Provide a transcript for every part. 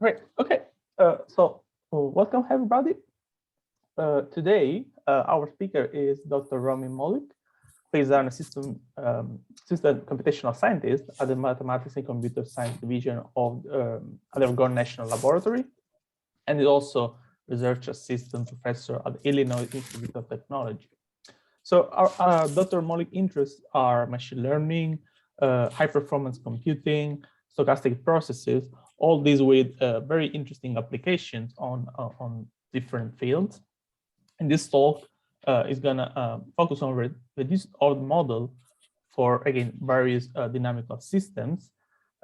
Great. Okay. Welcome everybody. Today, our speaker is Dr. Romit Maulik. He's an assistant computational scientist at the Mathematics and Computer Science Division of at the Oregon National Laboratory, and is also research assistant professor at the Illinois Institute of Technology. So our Dr. Maulik interests are machine learning, high performance computing, stochastic processes, all these with very interesting applications on different fields. And this talk is gonna focus on reduced order model for, again, various dynamical systems.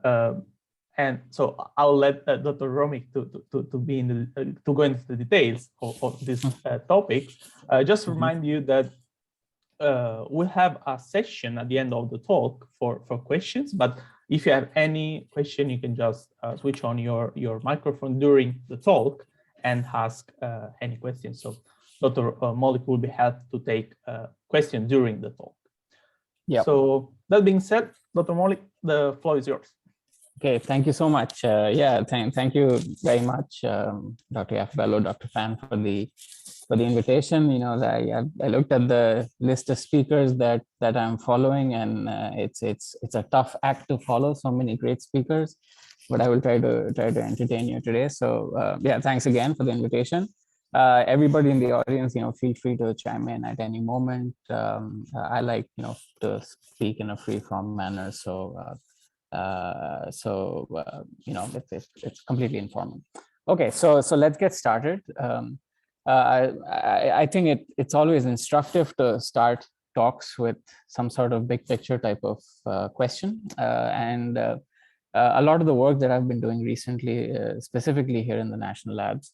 And so I'll let Dr. Romit to go into the details of this topic. Just remind you that we'll have a session at the end of the talk for questions, but if you have any question, you can just switch on your microphone during the talk and ask any questions. So Dr. Maulik will be happy to take questions during the talk. Yeah. So that being said, Dr. Maulik, the floor is yours. Okay, thank you so much. Thank you very much, Dr. Yafello, Dr. Fan, for the invitation. You know, I looked at the list of speakers that I'm following, and it's a tough act to follow. So many great speakers, but I will try to entertain you today. So yeah, thanks again for the invitation. Everybody in the audience, you know, feel free to chime in at any moment. I like, you know, to speak in a free-form manner. So you know, it's completely informal. Okay, so let's get started. I think it's always instructive to start talks with some sort of big picture type of question. A lot of the work that I've been doing recently, specifically here in the national labs,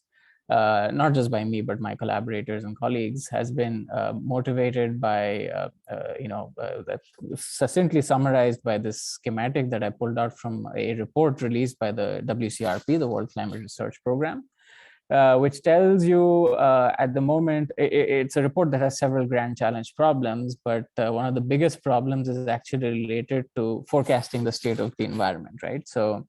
not just by me, but my collaborators and colleagues, has been motivated by, succinctly summarized by this schematic that I pulled out from a report released by the WCRP, the World Climate Research Program, which tells you at the moment, it's a report that has several grand challenge problems, but one of the biggest problems is actually related to forecasting the state of the environment, right? So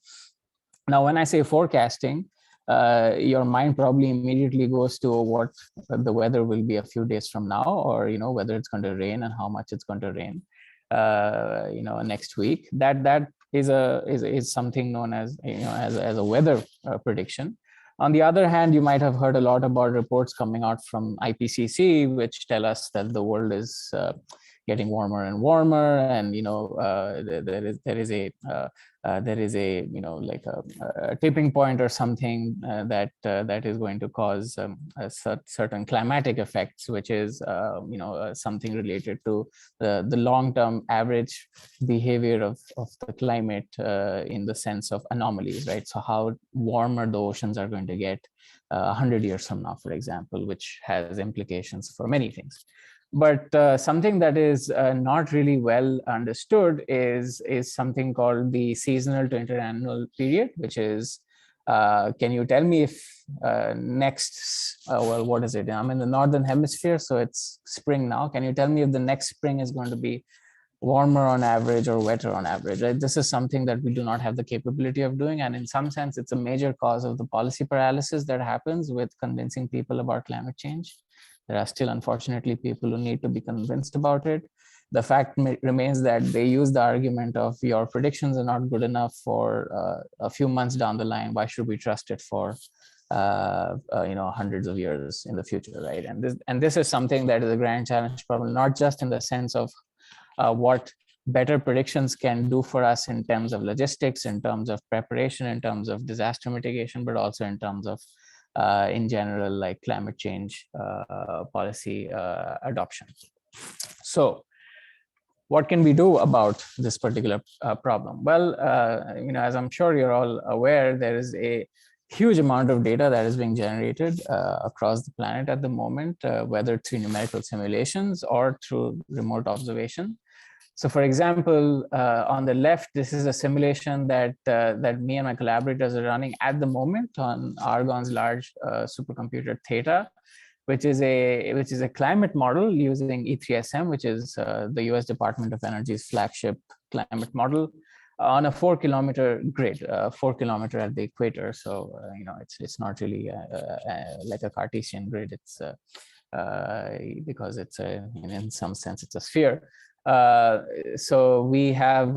now when I say forecasting, your mind probably immediately goes to what the weather will be a few days from now, or, you know, whether it's going to rain and how much it's going to rain, you know, next week. That is something known as, you know, as a weather prediction. On the other hand, you might have heard a lot about reports coming out from IPCC, which tell us that the world is getting warmer and warmer, and, you know, there is a you know, like a tipping point or something that is going to cause certain climatic effects, which is you know, something related to the long-term average behavior of the climate in the sense of anomalies, right? So how warmer the oceans are going to get 100 years from now, for example, which has implications for many things. But something that is not really well understood is something called the seasonal to interannual period, which is, can you tell me if next, well, what is it? I'm in the Northern Hemisphere, so it's spring now. Can you tell me if the next spring is going to be warmer on average or wetter on average, right? This is something that we do not have the capability of doing. And in some sense, it's a major cause of the policy paralysis that happens with convincing people about climate change. There are still, unfortunately, people who need to be convinced about it. The fact remains that they use the argument of your predictions are not good enough for a few months down the line. Why should we trust it for you know, hundreds of years in the future, right? And this is something that is a grand challenge problem, not just in the sense of what better predictions can do for us in terms of logistics, in terms of preparation, in terms of disaster mitigation, but also in terms of in general, like climate change policy adoption. So what can we do about this particular problem? Well, you know, as I'm sure you're all aware, there is a huge amount of data that is being generated across the planet at the moment, whether through numerical simulations or through remote observation. So for example, on the left, this is a simulation that me and my collaborators are running at the moment on Argonne's large supercomputer Theta, which is a climate model using E3SM, which is the US Department of Energy's flagship climate model. on a 4-kilometer grid, 4 kilometer at the equator. So it's not really like a Cartesian grid. It's because it's in some sense it's a sphere. So we have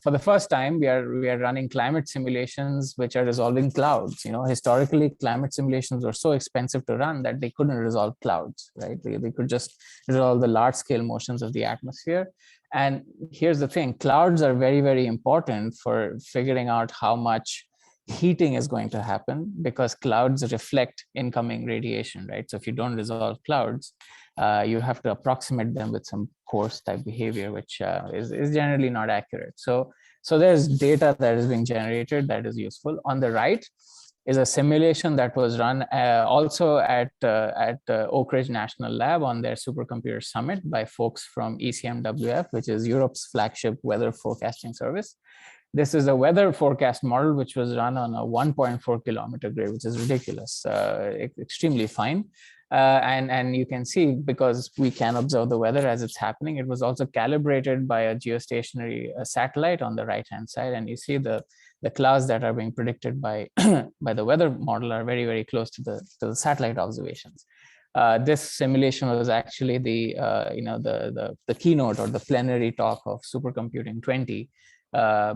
for the first time we are running climate simulations which are resolving clouds. Historically climate simulations were so expensive to run that they couldn't resolve clouds, right? They could just resolve the large scale motions of the atmosphere. And here's the thing, clouds are very, very important for figuring out how much heating is going to happen, because clouds reflect incoming radiation, right? So if you don't resolve clouds, you have to approximate them with some coarse type behavior, which is generally not accurate. So there's data that is being generated that is useful. On the right is a simulation that was run also at Oak Ridge National Lab on their supercomputer summit by folks from ECMWF, which is Europe's flagship weather forecasting service. This is a weather forecast model which was run on a 1.4 kilometer grid, which is ridiculous, extremely fine. And you can see, because we can observe the weather as it's happening, it was also calibrated by a geostationary satellite on the right-hand side. And you see the clouds that are being predicted by, by the weather model are very, very close to the satellite observations. This simulation was actually the keynote or the plenary talk of Supercomputing 20,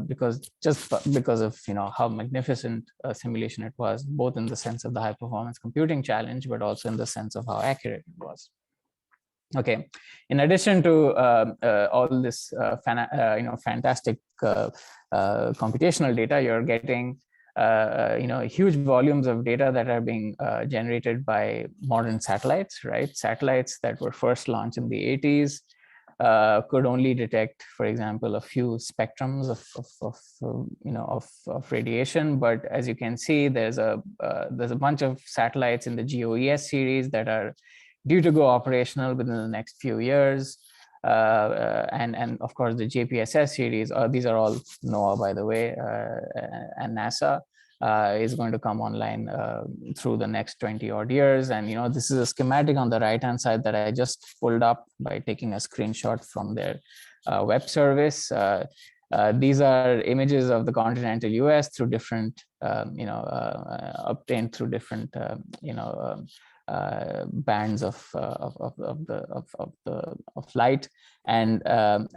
because of how magnificent a simulation it was, both in the sense of the high performance computing challenge, but also in the sense of how accurate it was. Okay, in addition to all this fantastic computational data, you're getting huge volumes of data that are being generated by modern satellites, right? Satellites that were first launched in the 80s could only detect, for example, a few spectrums of radiation. But as you can see, there's a bunch of satellites in the GOES series that are due to go operational within the next few years. And of course, the JPSS series, these are all NOAA, by the way, and NASA, is going to come online through the next 20 odd years. And this is a schematic on the right hand side that I just pulled up by taking a screenshot from their web service. These are images of the continental US through different obtained through different bands of light, and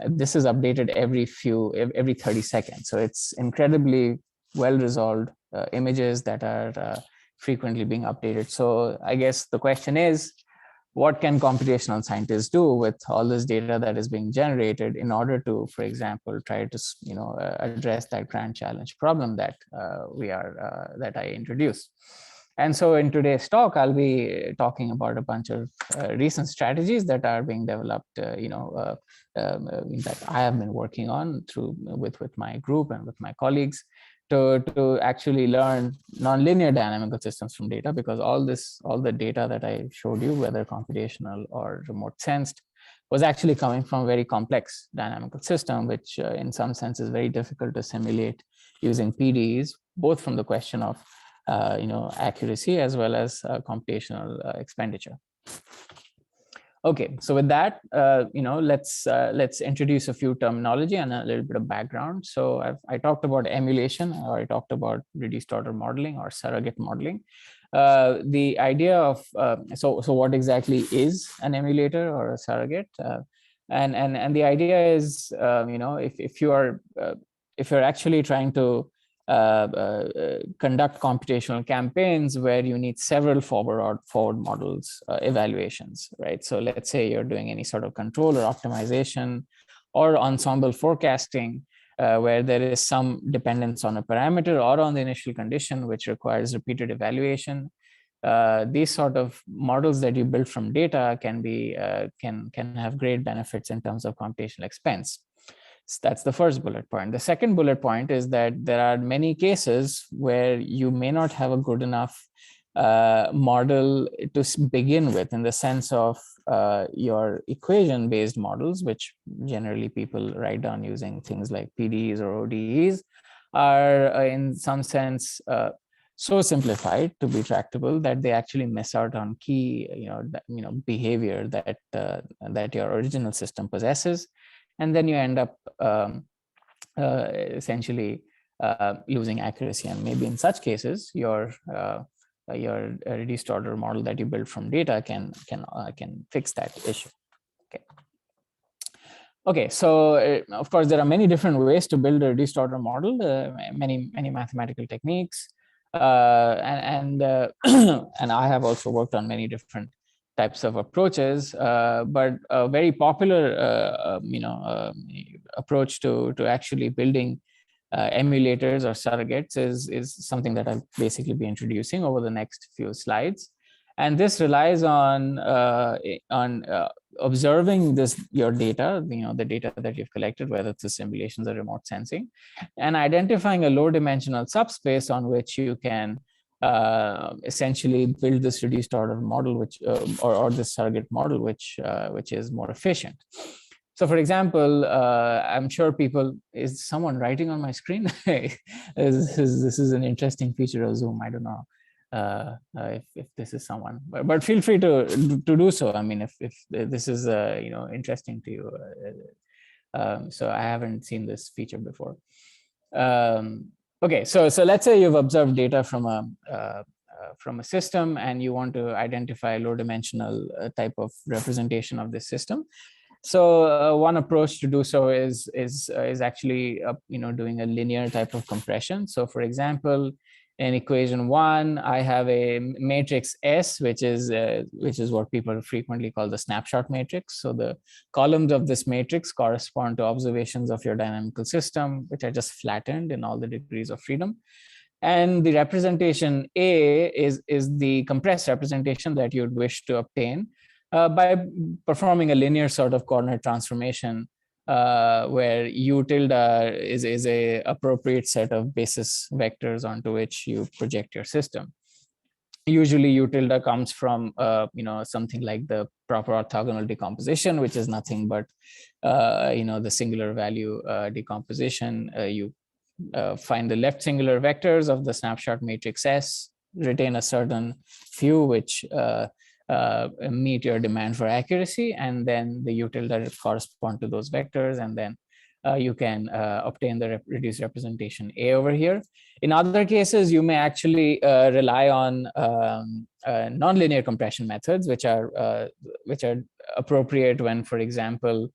this is updated every 30 seconds. So it's incredibly well resolved images that are frequently being updated. So I guess the question is, what can computational scientists do with all this data that is being generated in order to, for example, try to address that grand challenge problem that that I introduced? And so in today's talk, I'll be talking about a bunch of recent strategies that are being developed, that I have been working on with my group and with my colleagues to actually learn nonlinear dynamical systems from data, because all the data that I showed you, whether computational or remote sensed, was actually coming from a very complex dynamical system, which in some sense is very difficult to simulate using PDEs, both from the question of accuracy as well as computational expenditure. Okay, so with that, let's introduce a few terminology and a little bit of background. So I talked about emulation, or I talked about reduced order modeling or surrogate modeling. The idea of so what exactly is an emulator or a surrogate? And the idea is, if you're actually trying to conduct computational campaigns where you need several forward models evaluations, right? So let's say you're doing any sort of control or optimization or ensemble forecasting, where there is some dependence on a parameter or on the initial condition, which requires repeated evaluation. These sort of models that you build from data can be can have great benefits in terms of computational expense. That's the first bullet point. The second bullet point is that there are many cases where you may not have a good enough model to begin with, in the sense of your equation-based models, which generally people write down using things like PDEs or ODEs, are in some sense so simplified to be tractable that they actually miss out on key behavior that your original system possesses. And then you end up essentially losing accuracy. And maybe in such cases, your reduced order model that you build from data can fix that issue. Okay. Okay, so of course there are many different ways to build a reduced order model, many mathematical techniques, and I have also worked on many different types of approaches, but a very popular approach to actually building emulators or surrogates is something that I'll basically be introducing over the next few slides. And this relies on observing your data, the data that you've collected, whether it's simulations or remote sensing, and identifying a low-dimensional subspace on which you can essentially build this reduced order model, which or this surrogate model, which is more efficient. So, for example, I'm sure is someone writing on my screen? This is an interesting feature of Zoom. I don't know if this is someone, but feel free to do so. I mean, if this is interesting to you. So I haven't seen this feature before. Okay, so let's say you've observed data from a system, and you want to identify a low-dimensional type of representation of this system. So one approach to do so is actually doing a linear type of compression. So, for example, in equation 1, I have a matrix S, which is what people frequently call the snapshot matrix. So the columns of this matrix correspond to observations of your dynamical system, which are just flattened in all the degrees of freedom. And the representation A is the compressed representation that you'd wish to obtain by performing a linear sort of coordinate transformation, where U tilde is a appropriate set of basis vectors onto which you project your system. Usually U tilde comes from something like the proper orthogonal decomposition, which is nothing but the singular value decomposition. You find the left singular vectors of the snapshot matrix S, retain a certain few which meet your demand for accuracy, and then the U tilde correspond to those vectors, and then you can obtain the reduced representation A over here. In other cases, you may actually rely on nonlinear compression methods, which are appropriate when, for example,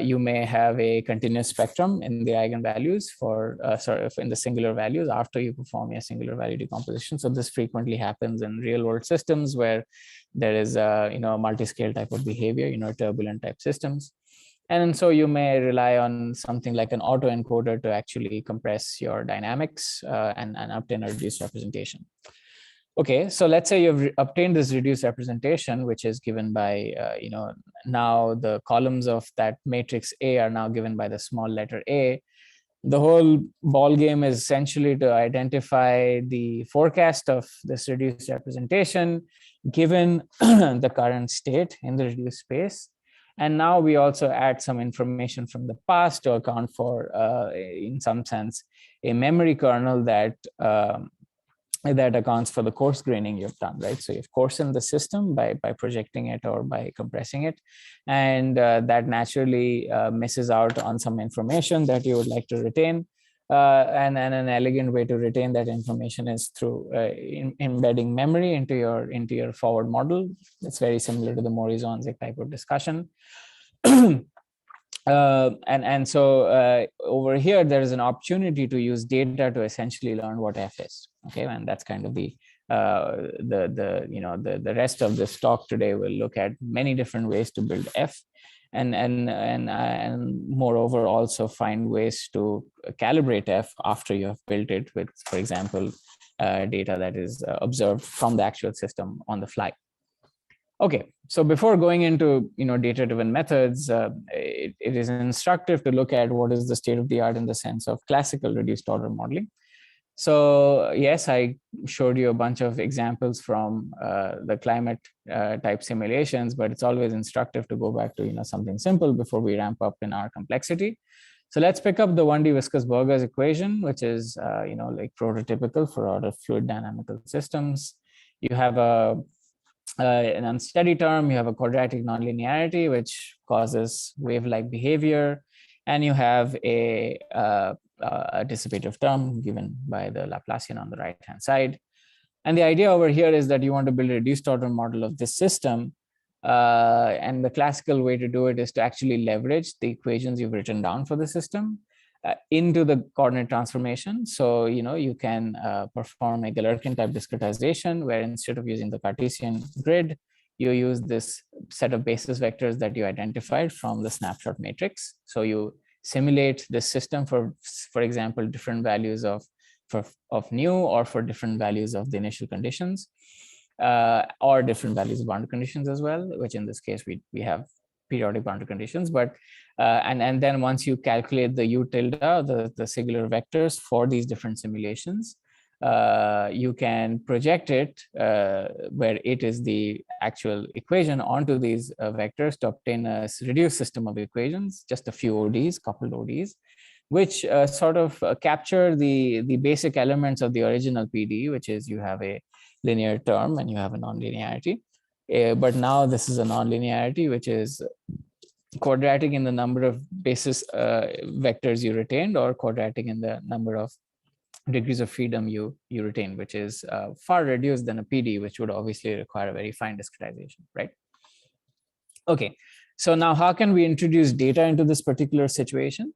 you may have a continuous spectrum in the eigenvalues for in the singular values after you perform a singular value decomposition. So this frequently happens in real world systems where there is a multi-scale type of behavior, turbulent type systems. And so you may rely on something like an autoencoder to actually compress your dynamics and obtain a reduced representation. Okay, so let's say you've obtained this reduced representation, which is given by, now the columns of that matrix A are now given by the small letter A. The whole ball game is essentially to identify the forecast of this reduced representation given the current state in the reduced space. And now we also add some information from the past to account for, in some sense, a memory kernel that accounts for the coarse graining you've done, right? So you've coarsened the system by projecting it or by compressing it. And that naturally misses out on some information that you would like to retain. And an elegant way to retain that information is through embedding memory into your forward model. It's very similar to the Morrison-Zonzik type of discussion. And so over here, there is an opportunity to use data to essentially learn what F is. Okay, and that's kind of the rest of this talk today will look at many different ways to build F, and moreover also find ways to calibrate F after you have built it with, for example, data that is observed from the actual system on the fly. Okay, so before going into data-driven methods, it is instructive to look at what is the state of the art in the sense of classical reduced order modeling. So yes, I showed you a bunch of examples from the climate type simulations, but it's always instructive to go back to something simple before we ramp up in our complexity. So let's pick up the 1D viscous Burgers equation, which is like prototypical for order fluid dynamical systems. You have an unsteady term, you have a quadratic nonlinearity, which causes wave-like behavior. and you have a dissipative term given by the Laplacian on the right-hand side. And the idea over here is that you want to build a reduced order model of this system. And the classical way to do it is to actually leverage the equations you've written down for the system into the coordinate transformation. So, you can perform a Galerkin type discretization where instead of using the Cartesian grid, you use this set of basis vectors that you identified from the snapshot matrix. So you simulate this system for example, different values of nu, or for different values of the initial conditions, or different values of boundary conditions as well, which in this case we have periodic boundary conditions. But and then once you calculate the u tilde, the singular vectors for these different simulations, you can project it where it is the actual equation onto these vectors to obtain a reduced system of equations, just a few ODs, coupled ODs, which sort of capture the basic elements of the original PD, which is you have a linear term and you have a nonlinearity. But now this is a nonlinearity, which is quadratic in the number of basis vectors you retained, or quadratic in the number of degrees of freedom you retain, which is far reduced than a PD, which would obviously require a very fine discretization, right? Okay, so now how can we introduce data into this particular situation?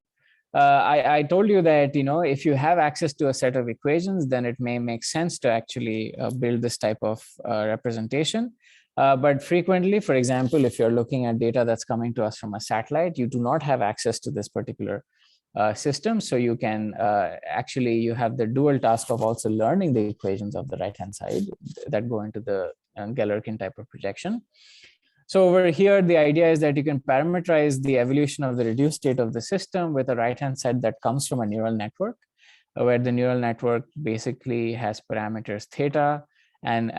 I told you that, if you have access to a set of equations, then it may make sense to actually build this type of representation. But frequently, for example, if you're looking at data that's coming to us from a satellite, you do not have access to this particular system. So you can actually, you have the dual task of also learning the equations of the right-hand side that go into the Galerkin type of projection. So over here, the idea is that you can parameterize the evolution of the reduced state of the system with a right-hand side that comes from a neural network, where the neural network basically has parameters theta and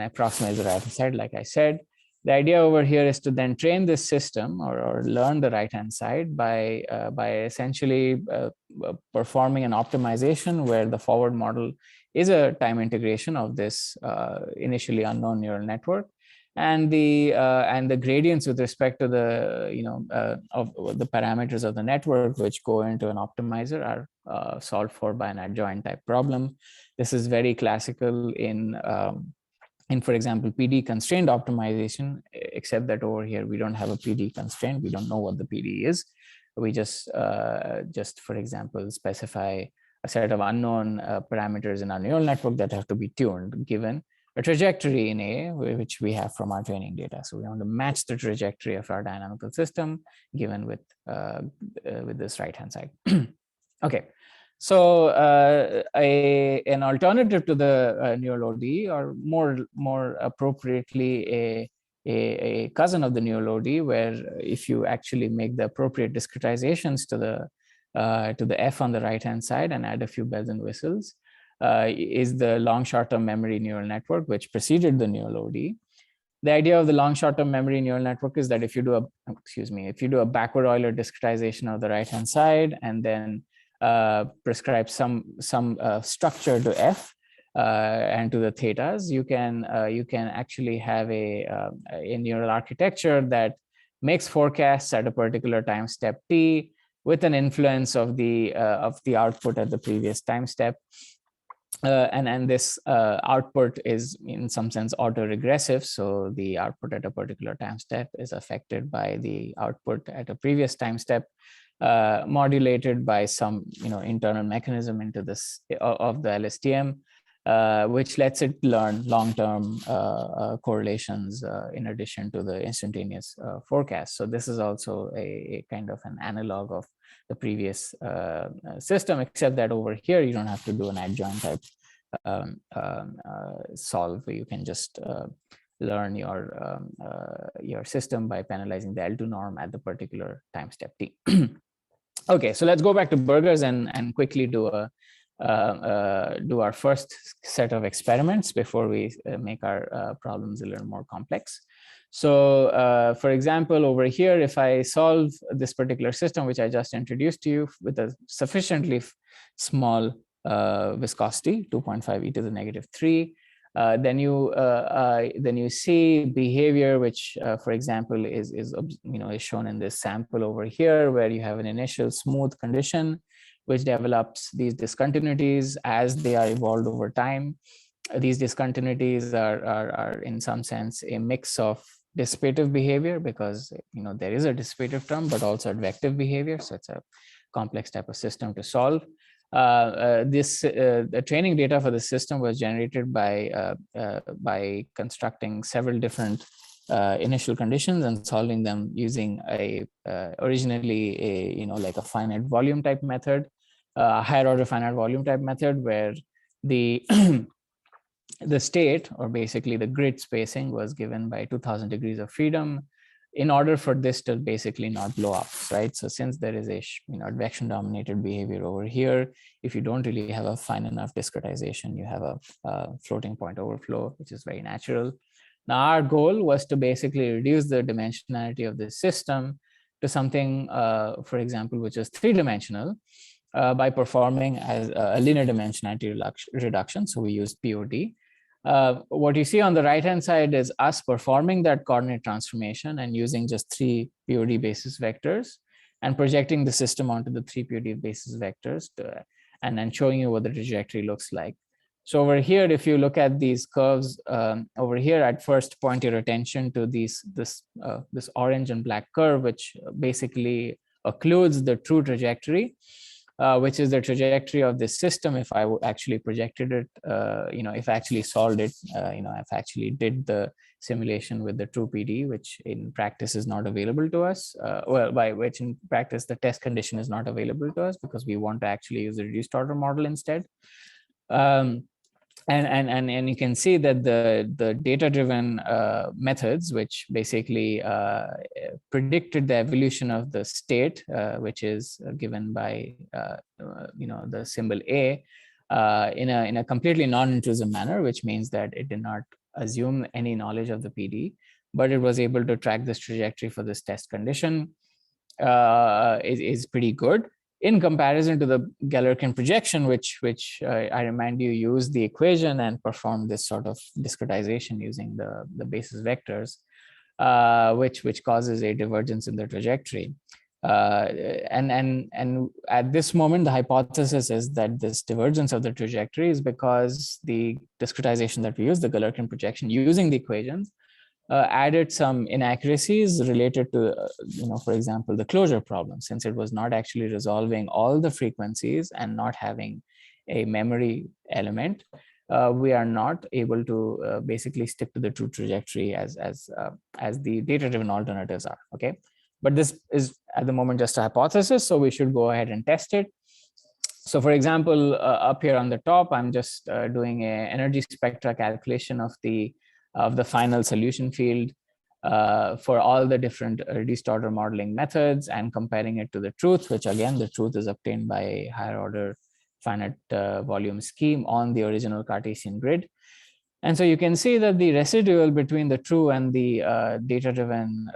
approximates the right-hand side, like I said. The idea over here is to then train this system or learn the right-hand side by essentially performing an optimization where the forward model is a time integration of this initially unknown neural network. And the gradients with respect to the of the parameters of the network which go into an optimizer are solved for by an adjoint type problem. This is very classical in for example, PD constrained optimization, except that over here we don't have a PD constraint. We don't know what the PD is. We just for example, specify a set of unknown parameters in our neural network that have to be tuned given a trajectory in A, which we have from our training data. So we want to match the trajectory of our dynamical system given with this right-hand side. Okay, so an alternative to the neural OD, or more appropriately a cousin of the neural OD, where if you actually make the appropriate discretizations to the F on the right-hand side and add a few bells and whistles, is the long short-term memory neural network, which preceded the neural OD. The idea of the long short-term memory neural network is that if you do a backward Euler discretization of the right-hand side and then prescribe some structure to F and to the thetas, you can actually have a neural architecture that makes forecasts at a particular time step t with an influence of the output at the previous time step. And this output is in some sense autoregressive. So the output at a particular time step is affected by the output at a previous time step, modulated by some internal mechanism into this of the LSTM, which lets it learn long-term correlations in addition to the instantaneous forecast. So this is also a kind of an analog of the previous system, except that over here you don't have to do an adjoint type solve. You can just learn your system by penalizing the L2 norm at the particular time step t. Okay, so let's go back to burgers and quickly do our first set of experiments before we make our problems a little more complex. So for example, over here, if I solve this particular system, which I just introduced to you with a sufficiently small viscosity, 2.5 e to the -3, Then you see behavior, which, for example, is shown in this sample over here, where you have an initial smooth condition, which develops these discontinuities as they are evolved over time. These discontinuities are in some sense a mix of dissipative behavior, because there is a dissipative term, but also advective behavior. So it's a complex type of system to solve. The training data for the system was generated by constructing several different initial conditions and solving them using originally like a finite volume type method, higher order finite volume type method, where the the state, or basically the grid spacing, was given by 2000 degrees of freedom in order for this to basically not blow up, right? So since there is a advection dominated behavior over here, if you don't really have a fine enough discretization, you have a floating point overflow, which is very natural. Now our goal was to basically reduce the dimensionality of this system to something, for example, which is three-dimensional, by performing as a linear dimensionality reduction. So we used POD. What you see on the right-hand side is us performing that coordinate transformation and using just 3 POD basis vectors and projecting the system onto the 3 POD basis vectors and then showing you what the trajectory looks like. So over here, if you look at these curves over here, at first point your attention to this orange and black curve, which basically occludes the true trajectory, which is the trajectory of this system if I actually projected it, if I actually solved it, if I actually did the simulation with the true PD, which in practice is not available to us, by which in practice the test condition is not available to us because we want to actually use the reduced order model instead. And you can see that the data-driven methods, which basically predicted the evolution of the state, which is given by the symbol A, in a completely non-intrusive manner, which means that it did not assume any knowledge of the PD, but it was able to track this trajectory for this test condition, is pretty good. In comparison to the Galerkin projection, which I remind you use the equation and perform this sort of discretization using the basis vectors, which causes a divergence in the trajectory. And at this moment, the hypothesis is that this divergence of the trajectory is because the discretization that we use, the Galerkin projection using the equations, added some inaccuracies related to, for example, the closure problem, since it was not actually resolving all the frequencies and not having a memory element. We are not able to basically stick to the true trajectory as the data-driven alternatives are. Okay, but this is at the moment just a hypothesis, so we should go ahead and test it. So, for example, up here on the top, I'm just doing an energy spectra calculation of the final solution field for all the different reduced order modeling methods and comparing it to the truth, which again, the truth is obtained by a higher order finite volume scheme on the original Cartesian grid. And so you can see that the residual between the true and the data-driven,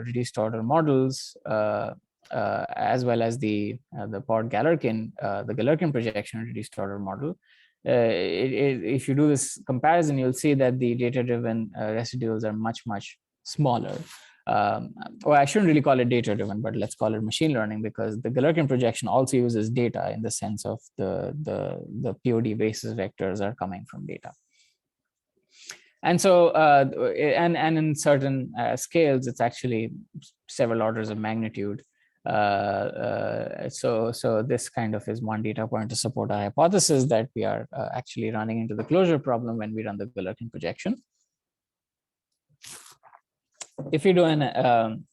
reduced order models, as well as the Pod Galerkin, the Galerkin projection reduced order model, if you do this comparison, you'll see that the data-driven residuals are much smaller. Well, I shouldn't really call it data-driven, but let's call it machine learning, because the Galerkin projection also uses data in the sense of the POD basis vectors are coming from data. And so, and in certain scales, it's actually several orders of magnitude. So this kind of is one data point to support our hypothesis that we are actually running into the closure problem when we run the Galerkin projection. If you do an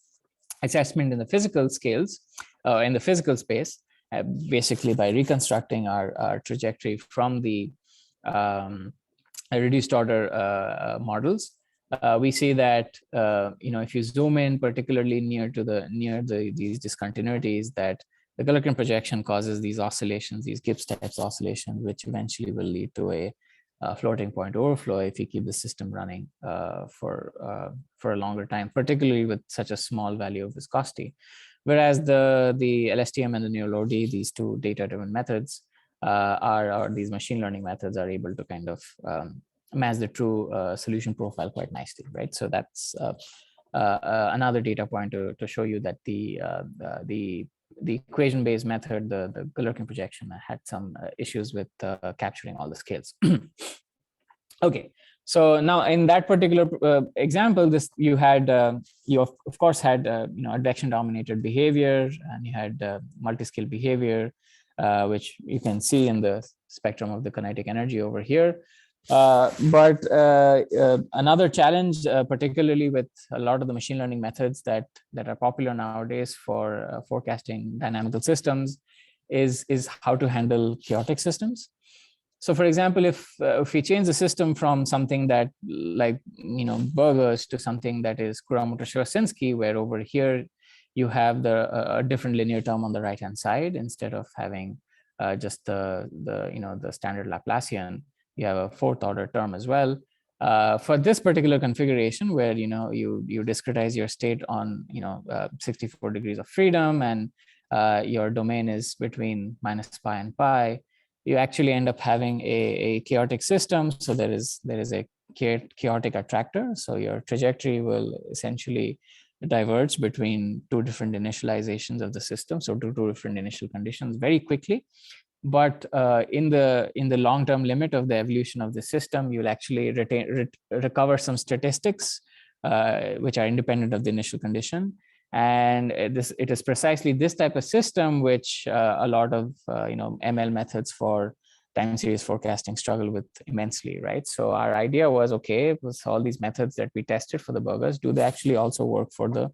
assessment in the physical scales, in the physical space, basically by reconstructing our trajectory from the reduced order models, we see that if you zoom in particularly near these discontinuities, that the Galerkin projection causes these oscillations, these Gibbs types oscillations, which eventually will lead to a floating point overflow if you keep the system running for a longer time, particularly with such a small value of viscosity. Whereas the LSTM and the NeoLOD, these two data-driven methods, or these machine learning methods, are able to kind of match the true solution profile quite nicely, right? So that's another data point to show you that the equation-based method, the Galerkin projection, had some issues with capturing all the scales. Okay, so now in that particular example, this you had you of course had advection-dominated behavior, and you had multi-scale behavior, which you can see in the spectrum of the kinetic energy over here. But another challenge, particularly with a lot of the machine learning methods that are popular nowadays for forecasting dynamical systems, is how to handle chaotic systems. So, for example, if we change the system from something that like burgers to something that is Kuramoto-Shirasinski, where over here you have a different linear term on the right hand side instead of having just the standard Laplacian, you have a fourth order term as well. For this particular configuration, where you discretize your state on 64 degrees of freedom, and your domain is between minus pi and pi, you actually end up having a chaotic system. So there is a chaotic attractor. So your trajectory will essentially diverge between two different initializations of the system, so two different initial conditions very quickly. But in the long-term limit of the evolution of the system, you'll actually recover some statistics which are independent of the initial condition. And it is precisely this type of system which a lot of ML methods for time series forecasting struggle with immensely, right? So our idea was, okay, with all these methods that we tested for the burgers, do they actually also work for the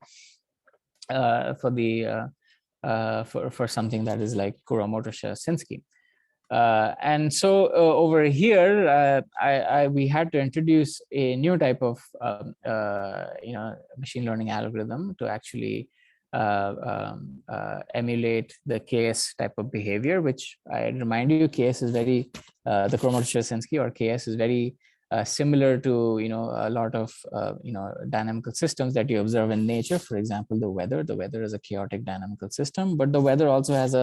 for something that is like Kuramoto-Shirasinski? And so over here, we had to introduce a new type of machine learning algorithm to actually emulate the KS type of behavior, which I remind you, KS is very the Kuramoto-Shirasinski, or KS is very similar to a lot of dynamical systems that you observe in nature. For example, the weather. The weather is a chaotic dynamical system, but the weather also has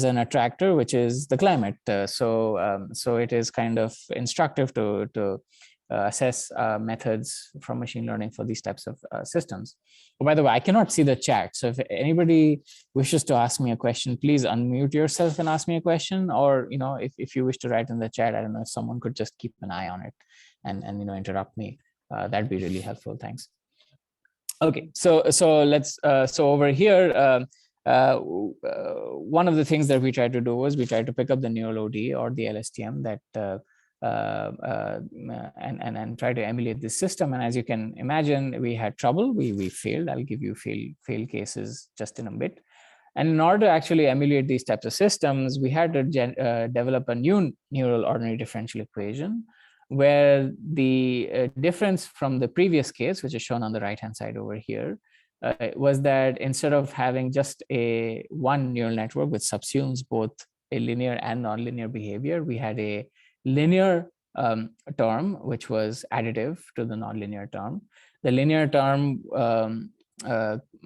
an attractor, which is the climate. So it is kind of instructive to assess methods from machine learning for these types of systems. Oh, by the way, I cannot see the chat. So if anybody wishes to ask me a question, please unmute yourself and ask me a question. Or if you wish to write in the chat, I don't know if someone could just keep an eye on it and interrupt me. That'd be really helpful. Thanks. Okay, so let's so over here. One of the things that we tried to do was we tried to pick up the neural OD or the LSTM that and try to emulate this system. And as you can imagine, we had trouble. We failed. I'll give you fail cases just in a bit. And in order to actually emulate these types of systems, we had to develop a new neural ordinary differential equation, where the difference from the previous case, which is shown on the right-hand side over here, was that instead of having just one neural network which subsumes both a linear and nonlinear behavior, we had a linear term which was additive to the nonlinear term. The linear term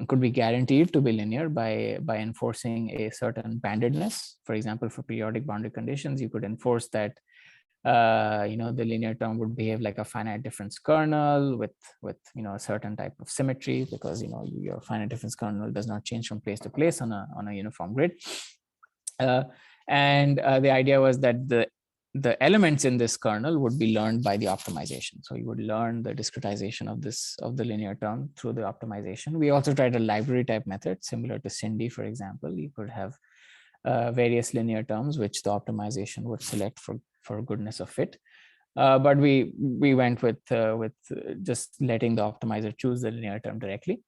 could be guaranteed to be linear by enforcing a certain bandedness. For example, for periodic boundary conditions, you could enforce that the linear term would behave like a finite difference kernel with a certain type of symmetry, because your finite difference kernel does not change from place to place on a uniform grid. And the idea was that the elements in this kernel would be learned by the optimization. So you would learn the discretization of the linear term through the optimization. We also tried a library type method similar to Cindy, for example. You could have various linear terms which the optimization would select for goodness of fit. But we went with just letting the optimizer choose the linear term directly.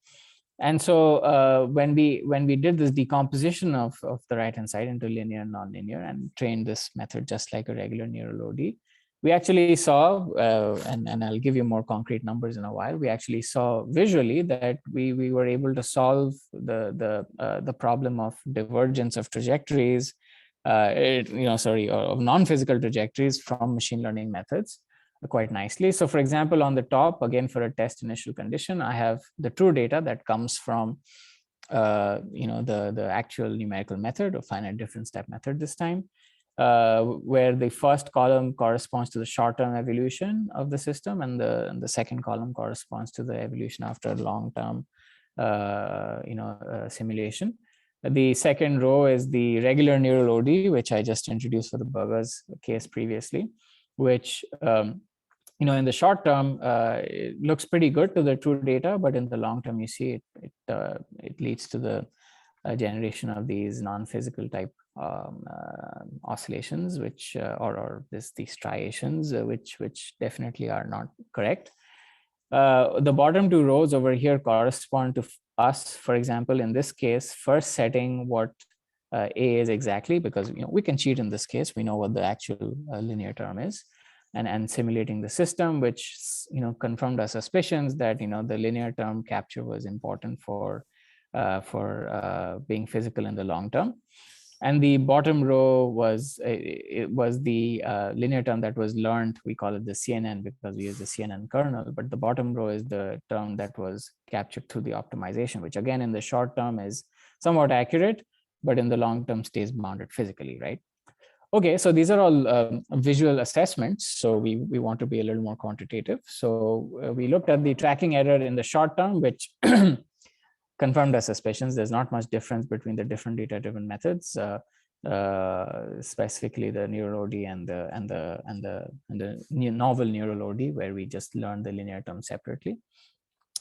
And so when we did this decomposition of the right-hand side into linear and nonlinear and trained this method just like a regular neural OD, we actually saw, and I'll give you more concrete numbers in a while, we actually saw visually that we were able to solve the problem of divergence of trajectories, of non-physical trajectories from machine learning methods quite nicely. So for example, on the top, again, for a test initial condition, I have the true data that comes from the actual numerical method or finite difference step method this time. where the first column corresponds to the short-term evolution of the system, and the second column corresponds to the evolution after long-term simulation. The second row is the regular neural OD, which I just introduced for the burgers case previously, which in the short term, it looks pretty good to the true data, but in the long term, you see it leads to the generation of these non-physical type oscillations, which or these striations, which definitely are not correct. The bottom two rows over here correspond to us, for example, in this case, first setting what A is exactly, because we can cheat in this case. We know what the actual linear term is, and simulating the system, which confirmed our suspicions that the linear term capture was important for being physical in the long term. And the bottom row was the linear term that was learned. We call it the CNN because we use the CNN kernel. But the bottom row is the term that was captured through the optimization, which again in the short term is somewhat accurate, but in the long term stays bounded physically, right? Okay, so these are all visual assessments. So we want to be a little more quantitative. So we looked at the tracking error in the short term, which confirmed our suspicions. There's not much difference between the different data-driven methods, specifically the neural OD and the novel neural OD, where we just learn the linear term separately.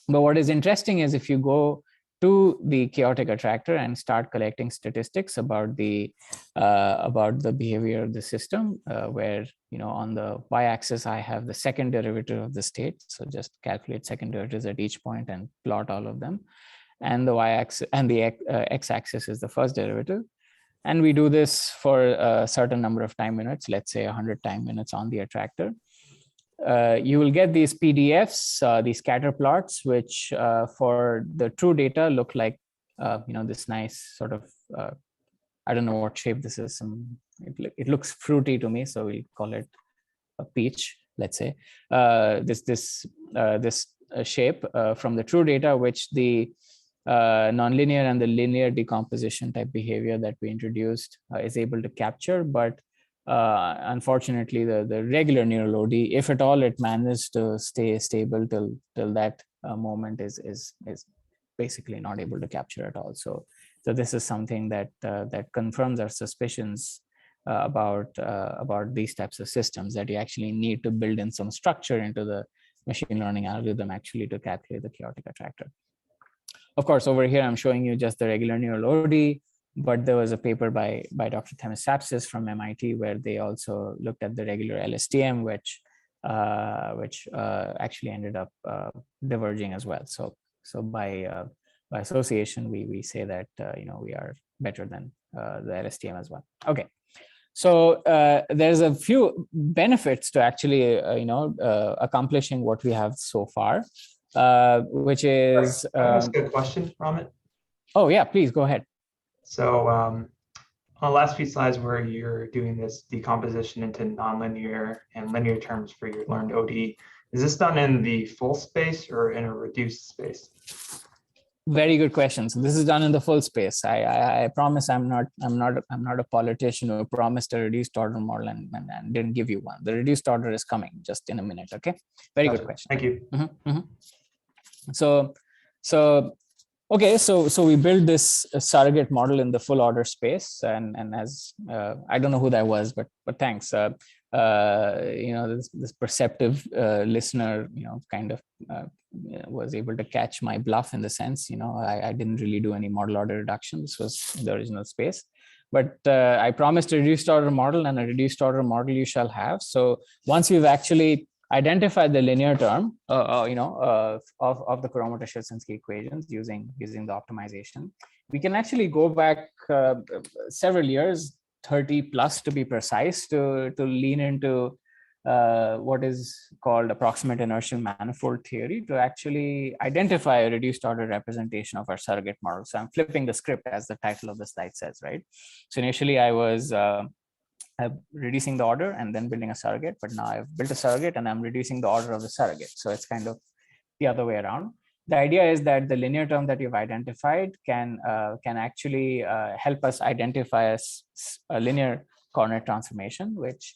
But what is interesting is if you go to the chaotic attractor and start collecting statistics about the behavior of the system, where on the y-axis I have the second derivative of the state, so just calculate second derivatives at each point and plot all of them, and the y-axis and the x-axis is the first derivative, and we do this for a certain number of time minutes, let's say 100 time minutes on the attractor. You will get these PDFs, these scatter plots, which for the true data look like, this nice sort of, I don't know what shape this is. It looks fruity to me, so we'll call it a peach, let's say. This shape from the true data, which the nonlinear and the linear decomposition type behavior that we introduced is able to capture, but unfortunately, the regular neural OD, if at all, it managed to stay stable till that moment is basically not able to capture at all. So this is something that confirms our suspicions about these types of systems, that you actually need to build in some structure into the machine learning algorithm actually to calculate the chaotic attractor. Of course, over here I'm showing you just the regular neural OD. But there was a paper by Dr. Themis from MIT where they also looked at the regular LSTM, which actually ended up diverging as well. So by association, we say that we are better than the LSTM as well. Okay, so there's a few benefits to actually accomplishing what we have so far, which is. Can I ask a question, Romit? Oh yeah, please go ahead. So on the last few slides where you're doing this decomposition into nonlinear and linear terms for your learned OD, is this done in the full space or in a reduced space? Very good question. So this is done in the full space. I promise I'm not a politician who promised a reduced order model and didn't give you one. The reduced order is coming just in a minute. Okay. Very good question. Thank you. So okay, so we built this surrogate model in the full order space, and as I don't know who that was, but thanks. This perceptive listener, kind of was able to catch my bluff in the sense, I didn't really do any model order reduction. This was the original space, but I promised a reduced order model, and a reduced order model you shall have. So once we've actually identify the linear term, of the Kuromoto-Shilshinsky equations using the optimization, we can actually go back several years, 30 plus to be precise, to lean into what is called approximate inertial manifold theory to actually identify a reduced order representation of our surrogate model. So I'm flipping the script as the title of the slide says, right? So initially I was reducing the order and then building a surrogate, but now I've built a surrogate and I'm reducing the order of the surrogate. So it's kind of the other way around. The idea is that the linear term that you've identified can actually help us identify a linear coordinate transformation, which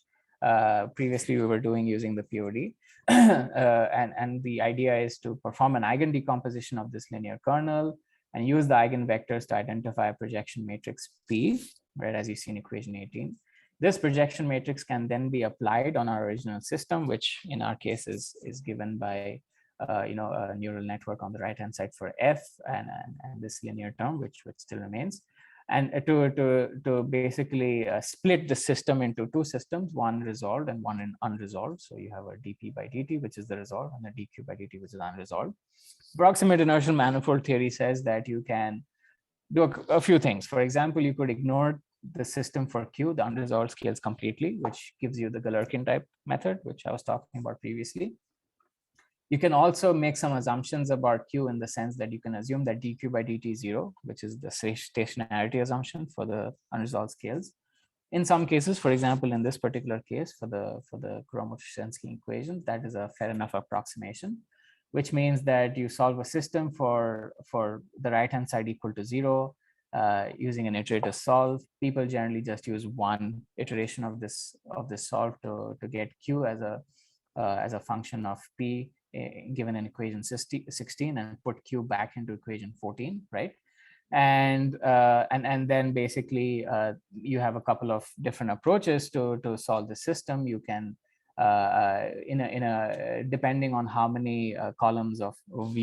previously we were doing using the POD. And the idea is to perform an eigen decomposition of this linear kernel and use the eigenvectors to identify a projection matrix P, right, as you see in equation 18. This projection matrix can then be applied on our original system, which in our case is given by a neural network on the right-hand side for F and this linear term, which still remains. And to basically split the system into two systems, one resolved and one unresolved. So you have a dp by dt, which is the resolved, and a dq by dt, which is unresolved. Approximate inertial manifold theory says that you can do a few things. For example, you could ignore the system for Q, the unresolved scales completely, which gives you the Galerkin type method, which I was talking about previously. You can also make some assumptions about Q in the sense that you can assume that dq by dt is 0, which is the stationarity assumption for the unresolved scales. In some cases, for example, in this particular case, for the Gromov-Shinsky equation, that is a fair enough approximation, which means that you solve a system for the right-hand side equal to 0 using an iterative solve. People generally just use one iteration of this solve to get Q as a function of P given in equation 16 and put Q back into equation 14, right? And then basically you have a couple of different approaches to solve the system. You can depending on how many columns of V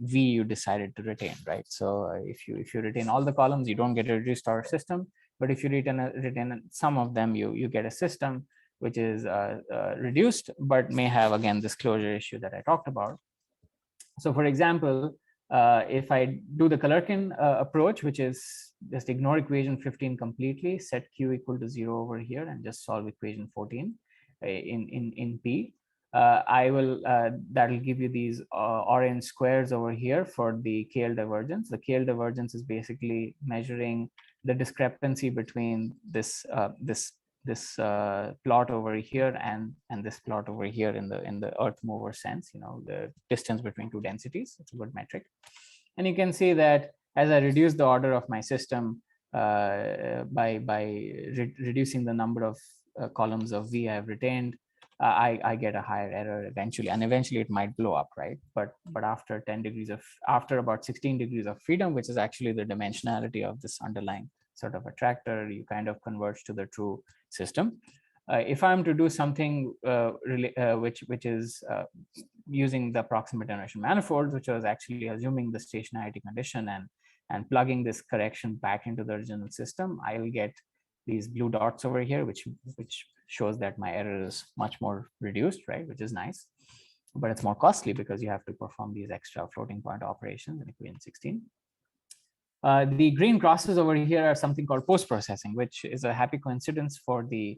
you decided to retain, right? So if you retain all the columns, you don't get a reduced order system. But if you retain some of them, you get a system which is reduced, but may have, again, this closure issue that I talked about. So for example, if I do the Galerkin approach, which is just ignore equation 15 completely, set Q equal to 0 over here, and just solve equation 14 in P, that'll give you these orange squares over here for the KL divergence. The KL divergence is basically measuring the discrepancy between this plot over here and this plot over here in the Earth mover sense, the distance between two densities. It's a good metric. And you can see that as I reduce the order of my system by reducing the number of columns of V I have retained, I get a higher error eventually, and eventually it might blow up, right? But after about 16 degrees of freedom, which is actually the dimensionality of this underlying sort of attractor, you kind of converge to the true system. If I'm to do something which is using the approximate inertial manifold, which was actually assuming the stationarity condition and plugging this correction back into the original system, I will get these blue dots over here, which shows that my error is much more reduced, right? Which is nice, but it's more costly because you have to perform these extra floating point operations in equation 16. The green crosses over here are something called post-processing, which is a happy coincidence for the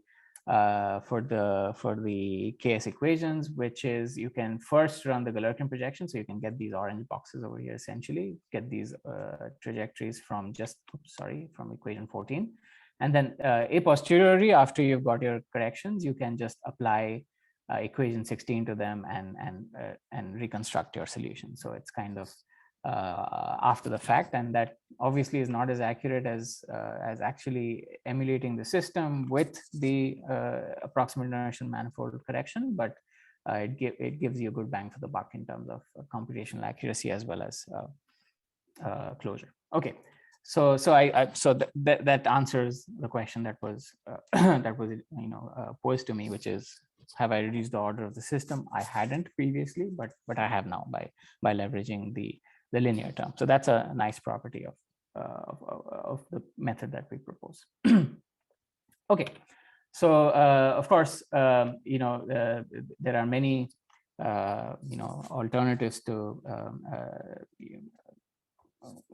KS equations, which is you can first run the Galerkin projection, so you can get these orange boxes over here, essentially get these trajectories from from equation 14, and then a posteriori, after you've got your corrections, you can just apply equation 16 to them and reconstruct your solution. So it's kind of after the fact, and that obviously is not as accurate as actually emulating the system with the approximate inertial manifold correction, but it gives you a good bang for the buck in terms of computational accuracy as well as closure. Okay, so that answers the question that was posed to me, which is, have I reduced the order of the system? I hadn't previously, but I have now by leveraging the linear term. So that's a nice property of the method that we propose. Okay, so of course, there are many alternatives to.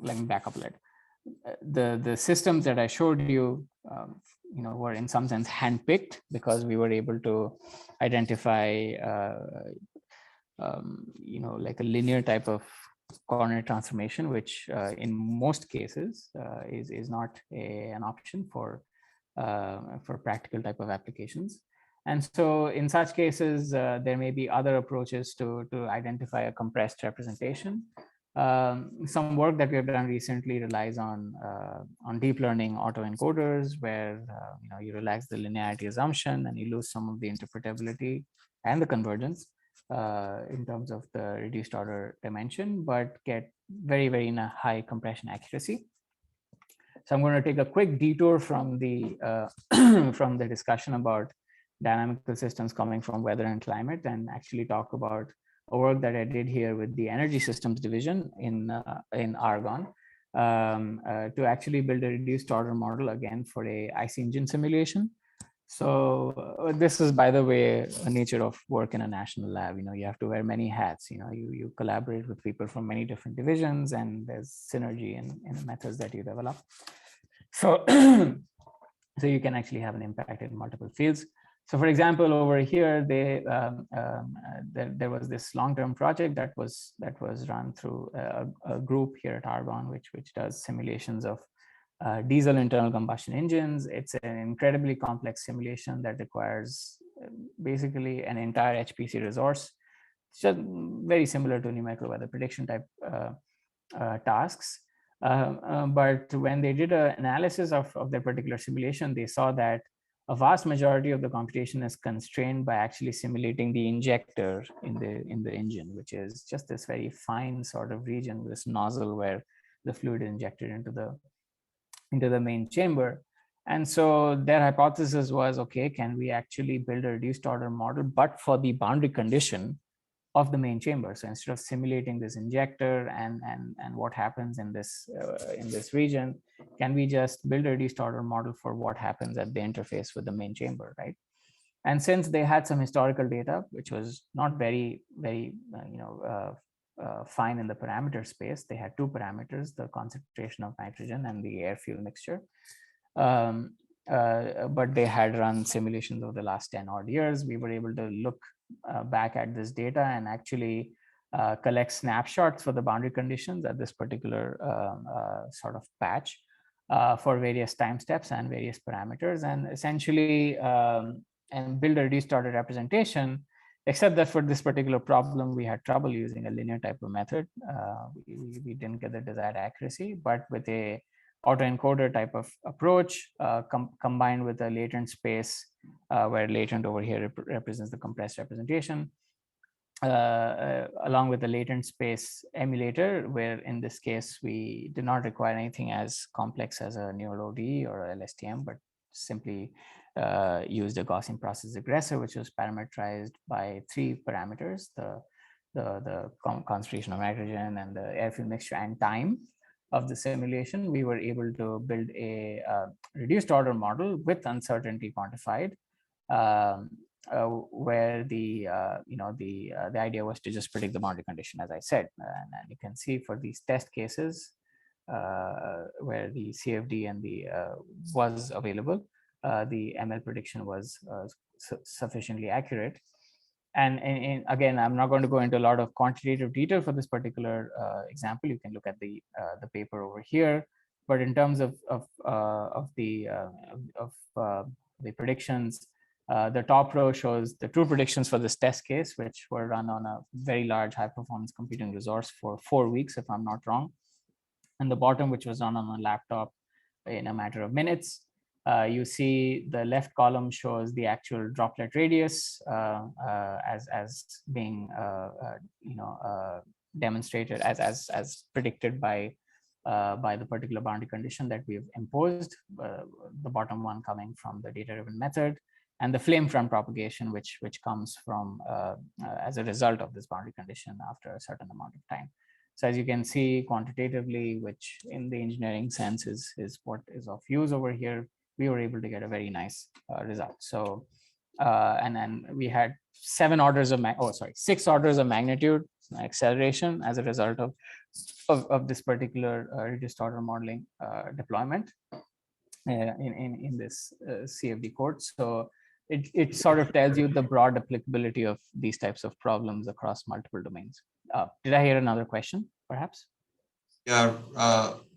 Let me back up a little. The systems that I showed you, were in some sense handpicked because we were able to identify, like a linear type of coordinate transformation, which in most cases is not an option for practical type of applications. And so in such cases, there may be other approaches to identify a compressed representation. Some work that we have done recently relies on deep learning autoencoders, where you relax the linearity assumption and you lose some of the interpretability and the convergence in terms of the reduced order dimension, but get very, very high compression accuracy. So I'm going to take a quick detour from the from the discussion about dynamical systems coming from weather and climate, and actually talk about a work that I did here with the energy systems division in Argonne to actually build a reduced order model again for a ice engine simulation. So this is, by the way, a nature of work in a national lab. You have to wear many hats. You collaborate with people from many different divisions, and there's synergy in the methods that you develop. So, so you can actually have an impact in multiple fields. So, for example, over here, there was this long-term project that was run through a group here at Argonne, which does simulations of diesel internal combustion engines. It's an incredibly complex simulation that requires basically an entire HPC resource. It's just very similar to numerical weather prediction type tasks. But when they did an analysis of their particular simulation, they saw that a vast majority of the computation is constrained by actually simulating the injector in the engine, which is just this very fine sort of region, this nozzle where the fluid is injected into the main chamber. And so their hypothesis was, okay, can we actually build a reduced order model, but for the boundary condition of the main chamber? So instead of simulating this injector and what happens in this region, can we just build a reduced order model for what happens at the interface with the main chamber, right? And since they had some historical data, which was not very fine in the parameter space, they had two parameters: the concentration of nitrogen and the air fuel mixture. But they had run simulations over the last 10 odd years. We were able to look back at this data and actually collect snapshots for the boundary conditions at this particular sort of patch for various time steps and various parameters, and essentially and build a reduced order representation, except that for this particular problem, we had trouble using a linear type of method. We didn't get the desired accuracy, but with a autoencoder type of approach combined with a latent space where latent over here represents the compressed representation, along with the latent space emulator, where in this case we did not require anything as complex as a neural ODE or a LSTM, but simply used a Gaussian process regressor, which was parameterized by 3 parameters: the concentration of nitrogen and the air fuel mixture and time of the simulation. We were able to build a reduced order model with uncertainty quantified, where the idea was to just predict the boundary condition, as I said. And you can see for these test cases where the CFD and the was available, the ML prediction was sufficiently accurate. And again, I'm not going to go into a lot of quantitative detail for this particular example. You can look at the paper over here. But in terms of the predictions, the top row shows the true predictions for this test case, which were run on a very large high-performance computing resource for 4 weeks, if I'm not wrong. And the bottom, which was run on a laptop in a matter of minutes. You see the left column shows the actual droplet radius as being demonstrated as predicted by the particular boundary condition that we've imposed. The bottom one coming from the data-driven method, and the flame front propagation, which comes from as a result of this boundary condition after a certain amount of time. So as you can see quantitatively, which in the engineering sense is what is of use over here, we were able to get a very nice result. So, and then we had 6 orders of magnitude acceleration as a result of this particular reduced order modeling deployment in this CFD code. So it sort of tells you the broad applicability of these types of problems across multiple domains. Did I hear another question, perhaps? Yeah,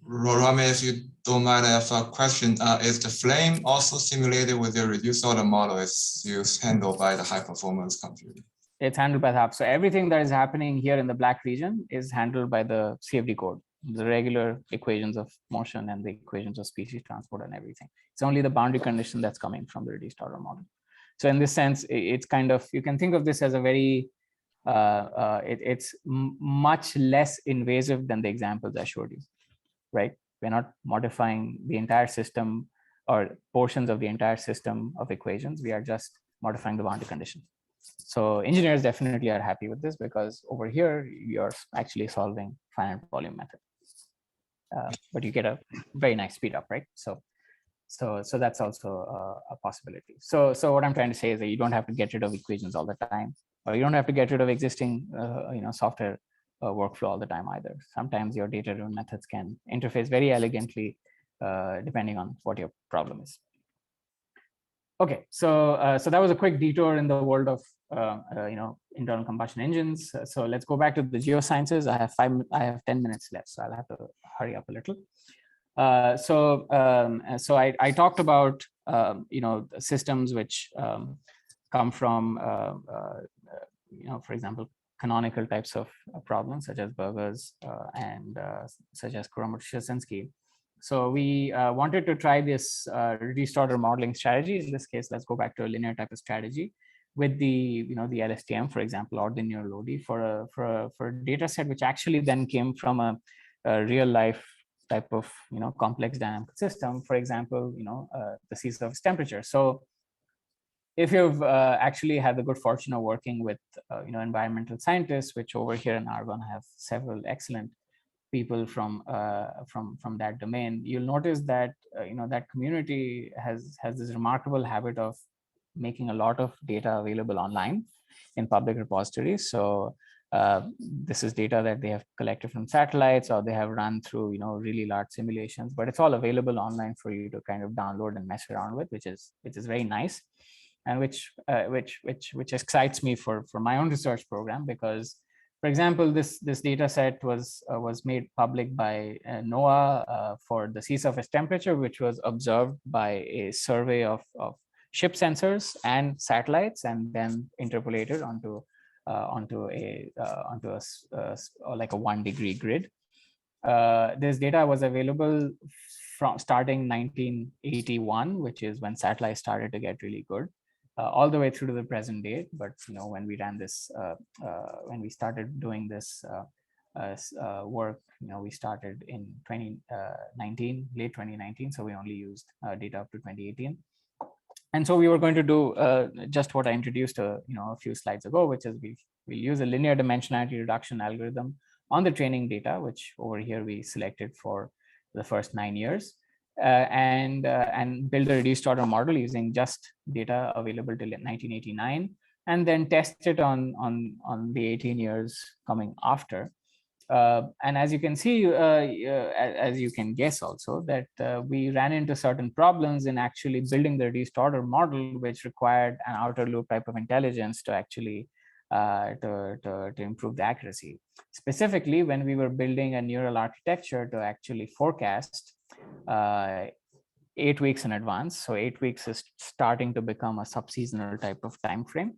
Romit, if you don't mind, I have a question. Is the flame also simulated with your reduced order model? Is used handled by the high performance computing? It's handled by the hub. So everything that is happening here in the black region is handled by the CFD code, the regular equations of motion and the equations of species transport and everything. It's only the boundary condition that's coming from the reduced order model. So in this sense, it's kind of, you can think of this as a very, it's much less invasive than the examples I showed you, right? We're not modifying the entire system or portions of the entire system of equations. We are just modifying the boundary conditions. So engineers definitely are happy with this because over here, you're actually solving finite volume method. But you get a very nice speed up, right? So that's also a possibility. So what I'm trying to say is that you don't have to get rid of equations all the time, or you don't have to get rid of existing software workflow all the time either. Sometimes your data-driven methods can interface very elegantly depending on what your problem is. Okay, so that was a quick detour in the world of internal combustion engines. So let's go back to the geosciences. I have 10 minutes left, so I'll have to hurry up a little. So I talked about systems which come from for example, canonical types of problems such as burgers and such as Kuromoto-Shinseki. So we wanted to try this reduced order modeling strategy. In this case, let's go back to a linear type of strategy with the the LSTM, for example, or the neural OD for a data set which actually then came from a real life type of complex dynamical system. For example, the sea surface temperature. So if you've actually had the good fortune of working with environmental scientists, which over here in Argonne have several excellent people from that domain, you'll notice that that community has this remarkable habit of making a lot of data available online in public repositories. So this is data that they have collected from satellites, or they have run through really large simulations, but it's all available online for you to kind of download and mess around with, which is very nice, and which excites me for my own research program, because for example, this data set was made public by NOAA for the sea surface temperature, which was observed by a survey of ship sensors and satellites, and then interpolated onto like a 1 degree grid. This data was available from starting 1981, which is when satellites started to get really good, all the way through to the present day. But when we ran this, when we started doing this work, we started in 2019, late 2019. So we only used data up to 2018. And so we were going to do just what I introduced a few slides ago, which is we'll use a linear dimensionality reduction algorithm on the training data, which over here we selected for the first 9 years, and build a reduced order model using just data available till 1989, and then test it on the 18 years coming after. And as you can see, as you can guess also, that we ran into certain problems in actually building the reduced order model, which required an outer loop type of intelligence to actually to improve the accuracy. Specifically, when we were building a neural architecture to actually forecast 8 weeks in advance. So 8 weeks is starting to become a sub-seasonal type of time frame.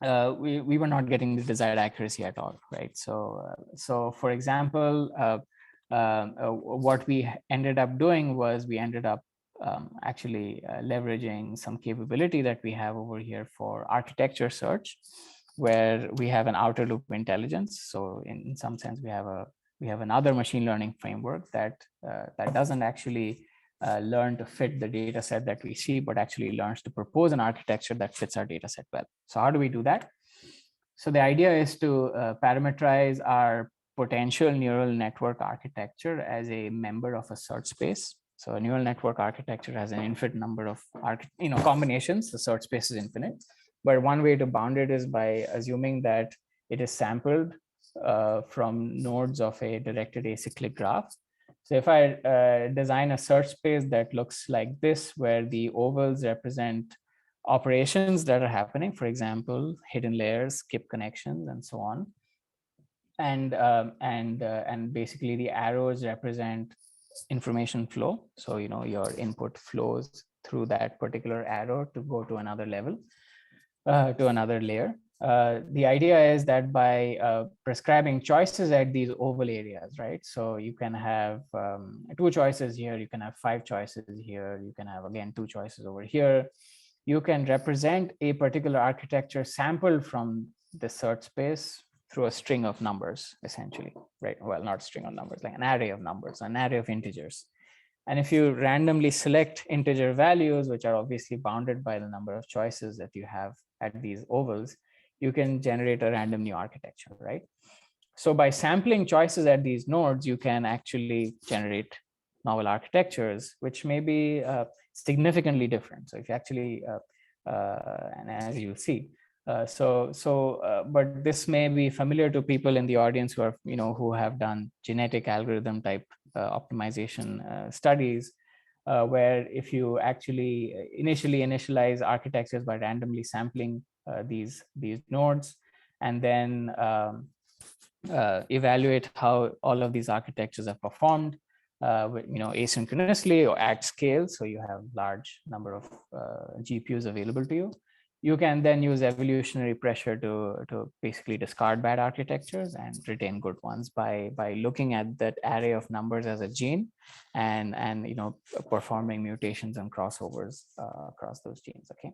We were not getting the desired accuracy at all, right? So for example, what we ended up doing was we ended up actually leveraging some capability that we have over here for architecture search, where we have an outer loop intelligence. So in some sense, we have another machine learning framework that doesn't actually learn to fit the data set that we see, but actually learns to propose an architecture that fits our data set well. So how do we do that? So the idea is to parameterize our potential neural network architecture as a member of a search space. So a neural network architecture has an infinite number of combinations. The search space is infinite. But one way to bound it is by assuming that it is sampled from nodes of a directed acyclic graph. So if I design a search space that looks like this, where the ovals represent operations that are happening, for example, hidden layers, skip connections, and so on, and basically the arrows represent information flow. So your input flows through that particular arrow to go to another level. to another layer. The idea is that by prescribing choices at these oval areas, right? So you can have 2 choices here, you can have 5 choices here, you can have again 2 choices over here. You can represent a particular architecture sampled from the search space through a string of numbers, essentially, right? Well, not a string of numbers, like an array of numbers, an array of integers. And if you randomly select integer values, which are obviously bounded by the number of choices that you have at these ovals, you can generate a random new architecture, right? So by sampling choices at these nodes, you can actually generate novel architectures, which may be significantly different. So if you actually, and as you'll see, but this may be familiar to people in the audience who are, who have done genetic algorithm type optimization studies, where if you actually initialize architectures by randomly sampling these nodes, and then evaluate how all of these architectures have performed, asynchronously or at scale. So you have large number of GPUs available to you. You can then use evolutionary pressure to basically discard bad architectures and retain good ones by looking at that array of numbers as a gene, and performing mutations and crossovers across those genes. Okay.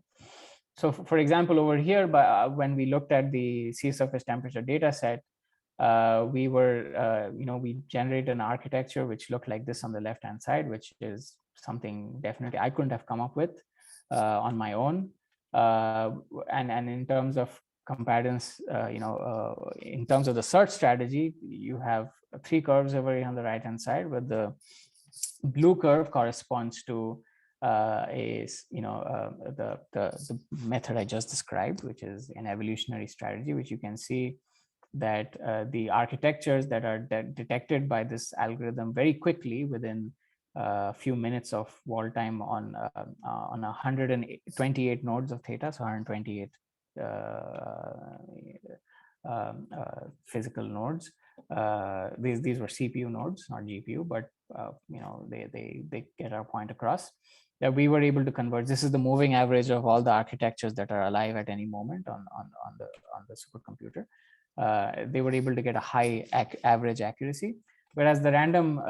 So for example, over here, when we looked at the sea surface temperature data set, we generated an architecture which looked like this on the left hand side, which is something definitely I couldn't have come up with on my own. And in terms of comparisons, in terms of the search strategy, you have 3 curves over here on the right hand side, where the blue curve corresponds to the method I just described, which is an evolutionary strategy, which you can see that the architectures that are detected by this algorithm very quickly within a few minutes of wall time on 128 nodes of theta, so 128 physical nodes. These were CPU nodes, not GPU, but they get our point across. That we were able to converge. This is the moving average of all the architectures that are alive at any moment on the supercomputer. They were able to get a high average accuracy, whereas the random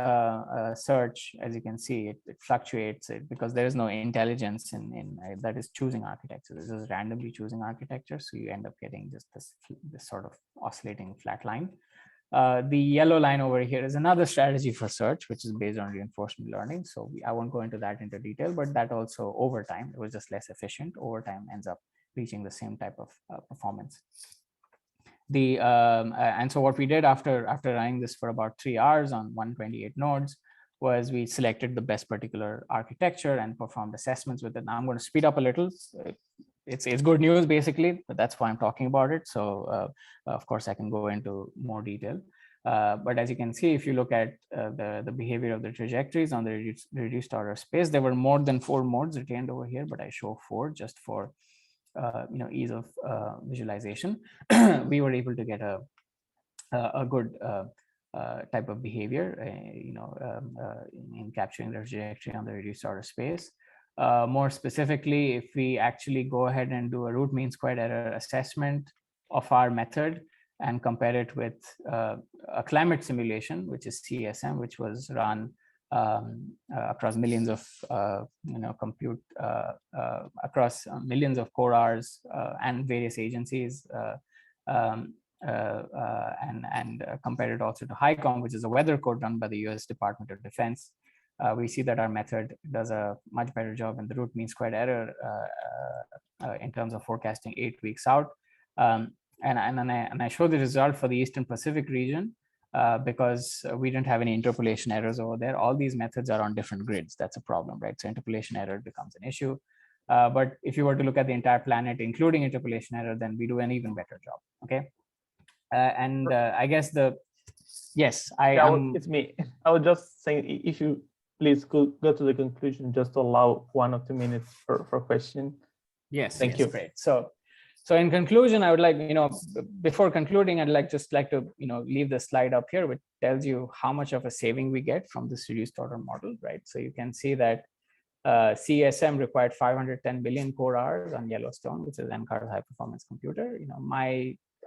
search, as you can see, it fluctuates because there is no intelligence in that is choosing architecture. This is randomly choosing architecture, so you end up getting just this sort of oscillating flat line. The yellow line over here is another strategy for search, which is based on reinforcement learning. So I won't go into that into detail, but that also over time, it was just less efficient. Over time ends up reaching the same type of performance. And so what we did after running this for about 3 hours on 128 nodes was we selected the best particular architecture and performed assessments with it. Now I'm going to speed up a little. It's good news basically, but that's why I'm talking about it. So of course I can go into more detail. But as you can see, if you look at the behavior of the trajectories on the reduced order space, there were more than 4 modes retained over here, but I show 4 just for ease of visualization. We were able to get a good type of behavior, in capturing the trajectory on the reduced order space. More specifically, if we actually go ahead and do a root mean squared error assessment of our method and compare it with a climate simulation, which is CSM, which was run across millions of compute across millions of core hours and various agencies, and compare it also to HICOM, which is a weather code run by the US Department of Defense. We see that our method does a much better job in the root mean squared error in terms of forecasting 8 weeks out. And I show the result for the Eastern Pacific region because we didn't have any interpolation errors over there. All these methods are on different grids. That's a problem, right? So interpolation error becomes an issue. But if you were to look at the entire planet, including interpolation error, then we do an even better job. Okay. I guess it's me. I was just saying, if you please go to the conclusion, just allow 1 or 2 minutes for question. Yes, thank you. Great. So in conclusion, I would like, before concluding, I'd like to, leave the slide up here, which tells you how much of a saving we get from this reduced order model, right? So you can see that CSM required 510 billion core hours on Yellowstone, which is NCAR's high performance computer.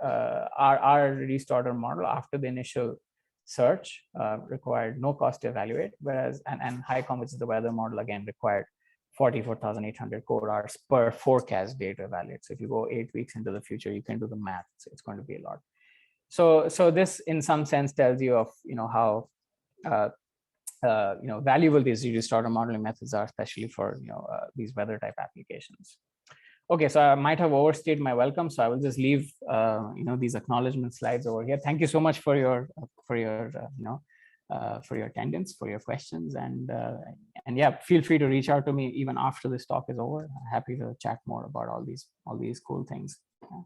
Our reduced order model after the initial search required no cost to evaluate, whereas and HiCom, which is the weather model, again required 44,800 core hours per forecast day to evaluate. So if you go 8 weeks into the future, you can do the math. So it's going to be a lot. So this, in some sense, tells you of how valuable these reduced order modeling methods are, especially for these weather type applications. Okay, so I might have overstayed my welcome, so I will just leave these acknowledgement slides over here. Thank you so much for your attendance, for your questions, and yeah, feel free to reach out to me even after this talk is over. I'm happy to chat more about all these cool things. Yeah.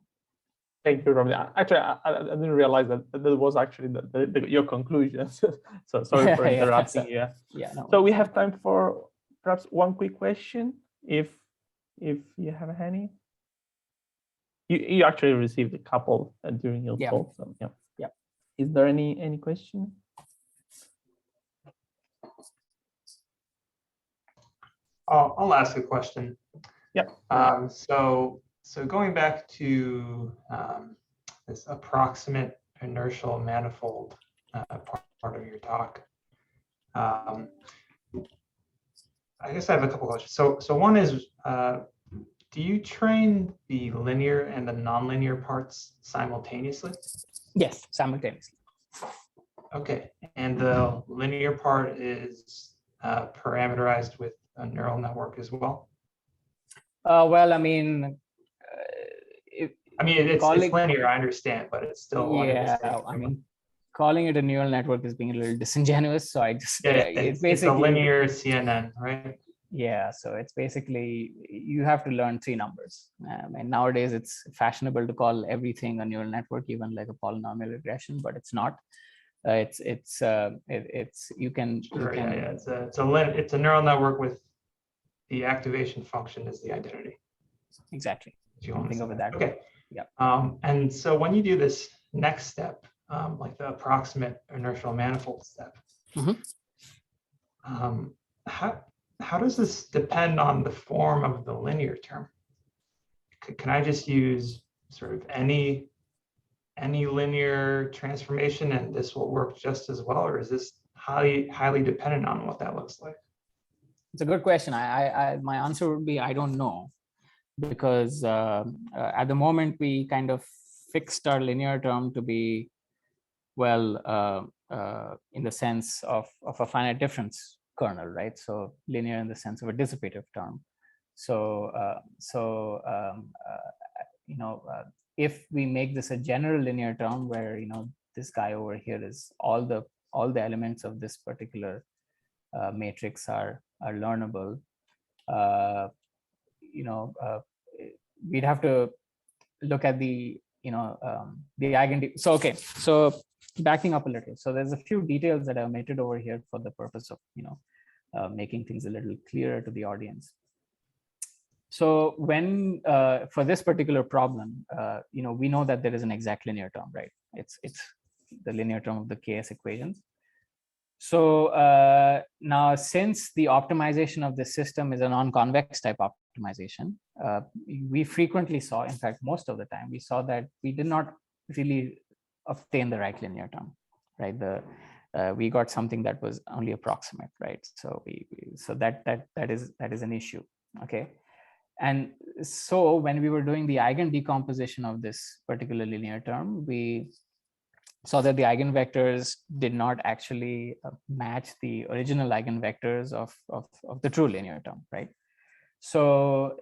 Thank you, Romit. Actually, I didn't realize that was actually your conclusion. So sorry for interrupting you. Yeah. No, so we have time for perhaps one quick question, if you have any. You actually received a couple during your talk. So yeah. Is there any question? I'll ask a question. Yeah. So going back to this approximate inertial manifold part of your talk, I guess I have a couple questions. So one is, do you train the linear and the nonlinear parts simultaneously? Yes, simultaneously. Okay, and the linear part is parameterized with a neural network as well? Well, I mean, it's linear, I understand, but it's still I mean, calling it a neural network is being a little disingenuous. So I just it's basically a linear CNN, right? Yeah, so it's basically you have to learn 3 numbers. And nowadays it's fashionable to call everything a neural network, even like a polynomial regression, but it's not. It's a neural network with the activation function as the identity. Exactly. You want to think of it that way. Okay. Yeah. And so when you do this next step, like the approximate inertial manifold step, how does this depend on the form of the linear term? Can I just use sort of any linear transformation and this will work just as well, or is this highly dependent on what that looks like? It's a good question. My answer would be I don't know, because at the moment we kind of fixed our linear term to be, well, in the sense of a finite difference kernel, right? So linear in the sense of a dissipative term. So if we make this a general linear term where this guy over here is all the elements of this particular matrix are learnable, we'd have to look at the eigen. So okay, so backing up a little. So there's a few details that I've omitted over here for the purpose of making things a little clearer to the audience. So when for this particular problem, we know that there is an exact linear term, right? It's the linear term of the KS equations. So now, since the optimization of this system is a non-convex type optimization, we frequently saw, in fact, most of the time, we saw that we did not really obtain the right linear term, right? We got something that was only approximate, right? So that is an issue, okay? And so when we were doing the eigen decomposition of this particular linear term, we saw that the eigenvectors did not actually match the original eigenvectors of the true linear term, right? So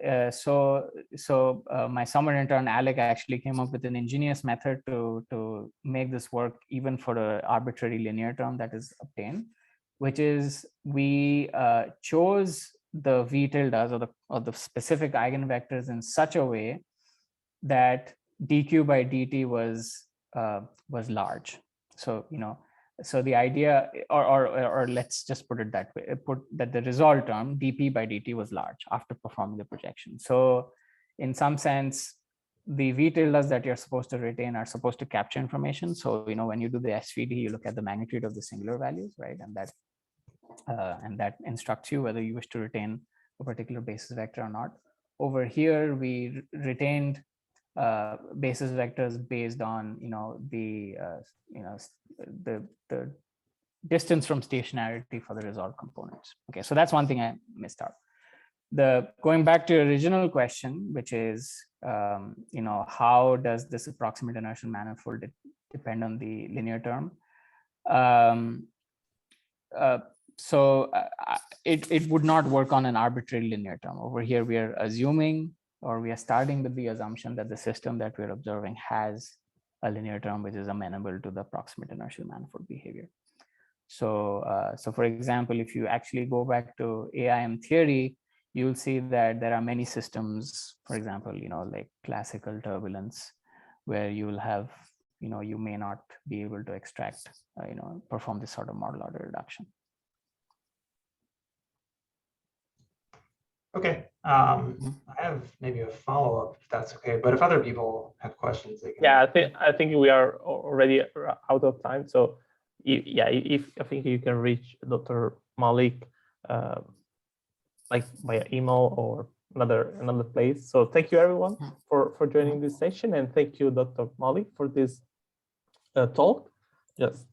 my summer intern Alec actually came up with an ingenious method to make this work even for an arbitrary linear term that is obtained, which is we chose the v tildes or the specific eigenvectors in such a way that dq by dt was large. So so the idea, or let's just put it that way, put that the resolved term dp by dt was large after performing the projection. So in some sense, the v tildes that you're supposed to retain are supposed to capture information. So when you do the SVD, you look at the magnitude of the singular values, right? And that instructs you whether you wish to retain a particular basis vector or not. Over here, we retained basis vectors based on the distance from stationarity for the resolved components. Okay, so that's one thing I missed out. Going back to your original question, which is how does this approximate inertial manifold depend on the linear term? It would not work on an arbitrary linear term. Over here, we are assuming, or we are starting with the assumption that the system that we're observing has a linear term which is amenable to the approximate inertial manifold behavior. So for example, if you actually go back to AIM theory, you'll see that there are many systems, for example, like classical turbulence, where you will have, you may not be able to extract, perform this sort of model order reduction. Okay, I have maybe a follow-up if that's okay, but if other people have questions, they can. Yeah, I think we are already out of time. So yeah, if I think you can reach Dr. Maulik like via email or another place. So thank you everyone for joining this session, and thank you, Dr. Maulik, for this talk. Yes.